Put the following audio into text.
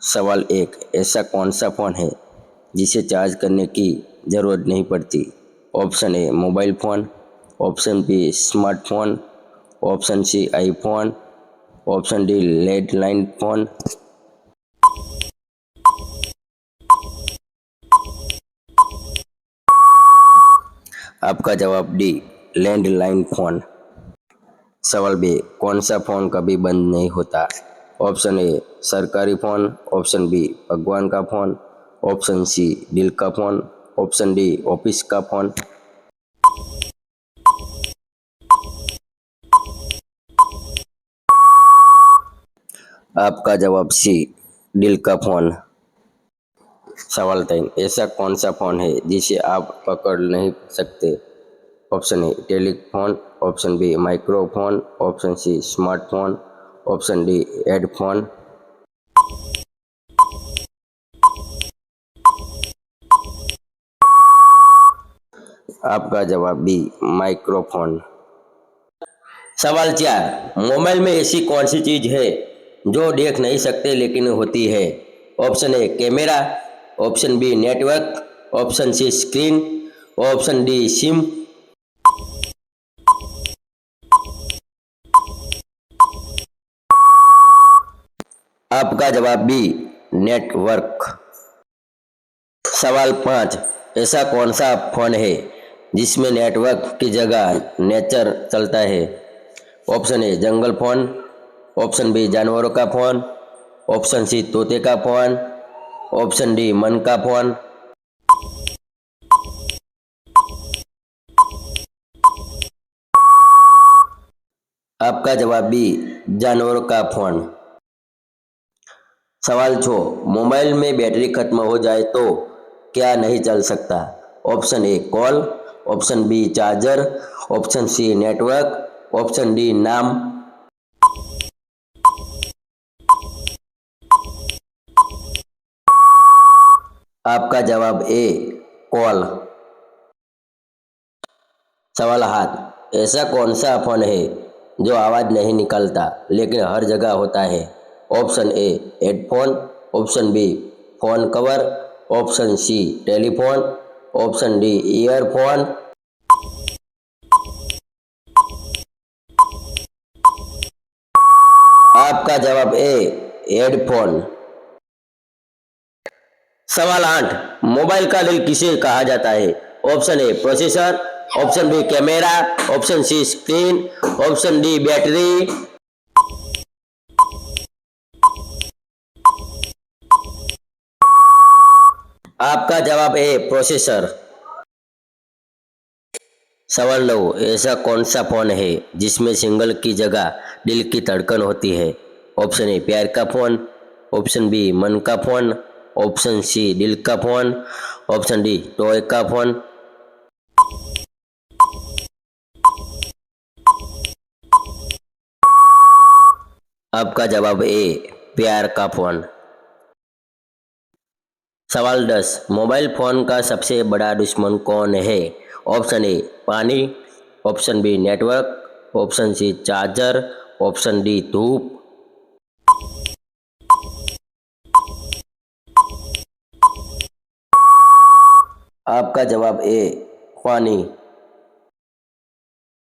सवाल एक, ऐसा कौन सा फ़ोन है जिसे चार्ज करने की ज़रूरत नहीं पड़ती? Option A mobile phone, option B smartphone, option C iPhone, option D landline phone. आपका जवाब डी लैंडलाइन फ़ोन। सवाल बी, कौन सा फ़ोन कभी बंद नहीं होता? ऑप्शन ए सरकारी फ़ोन, ऑप्शन बी भगवान का फ़ोन, ऑप्शन सी दिल का फ़ोन, ऑप्शन डी ऑफिस का फ़ोन। आपका जवाब सी दिल का फ़ोन। सवाल 3, ऐसा कौन सा फ़ोन है जिसे आप पकड़ नहीं सकते? Option A telephone, option B microphone, option C smartphone, option D headphone. आपका जवाब बी माइक्रोफोन। सवाल 4, मोबाइल में ऐसी कौन सी चीज़ है जो देख नहीं सकते लेकिन होती है? Option A camera, option B network, option C screen, option D SIM. आपका जवाब बी नेटवर्क। सवाल 5, ऐसा कौन सा फ़ोन है जिसमें नेटवर्क की जगह नेचर चलता है? ऑप्शन ए जंगल फ़ोन, ऑप्शन बी जानवरों का फ़ोन, ऑप्शन सी तोते का फ़ोन, ऑप्शन डी मन का फ़ोन। आपका जवाब बी जानवरों का फ़ोन। सवाल 6, मोबाइल में बैटरी खत्म हो जाए तो क्या नहीं चल सकता? Option A call, option B charger, option C network, option D नाम। आपका जवाब ए कॉल। सवाल 7, ऐसा कौन सा फ़ोन है जो आवाज़ नहीं निकालता लेकिन हर जगह होता है? Option A headphone, option B phone cover, option C telephone, option D earphone. आपका जवाब ए हेडफोन। सवाल 8, मोबाइल का दिल किसे कहा जाता है? Option A processor, option B camera, option C screen, option D battery. आपका जवाब ए प्रोसेसर। सवाल 9, ऐसा कौन सा फ़ोन है जिसमें सिंगल की जगह दिल की धड़कन होती है? ऑप्शन ए प्यार का फ़ोन, ऑप्शन बी मन का फ़ोन, ऑप्शन सी दिल का फ़ोन, ऑप्शन डी टॉय का फ़ोन। आपका जवाब ए प्यार का फ़ोन। सवाल 10, मोबाइल फ़ोन का सबसे बड़ा दुश्मन कौन है? ऑप्शन ए पानी, option B network, option C charger, option D धूप। आपका जवाब ए पानी।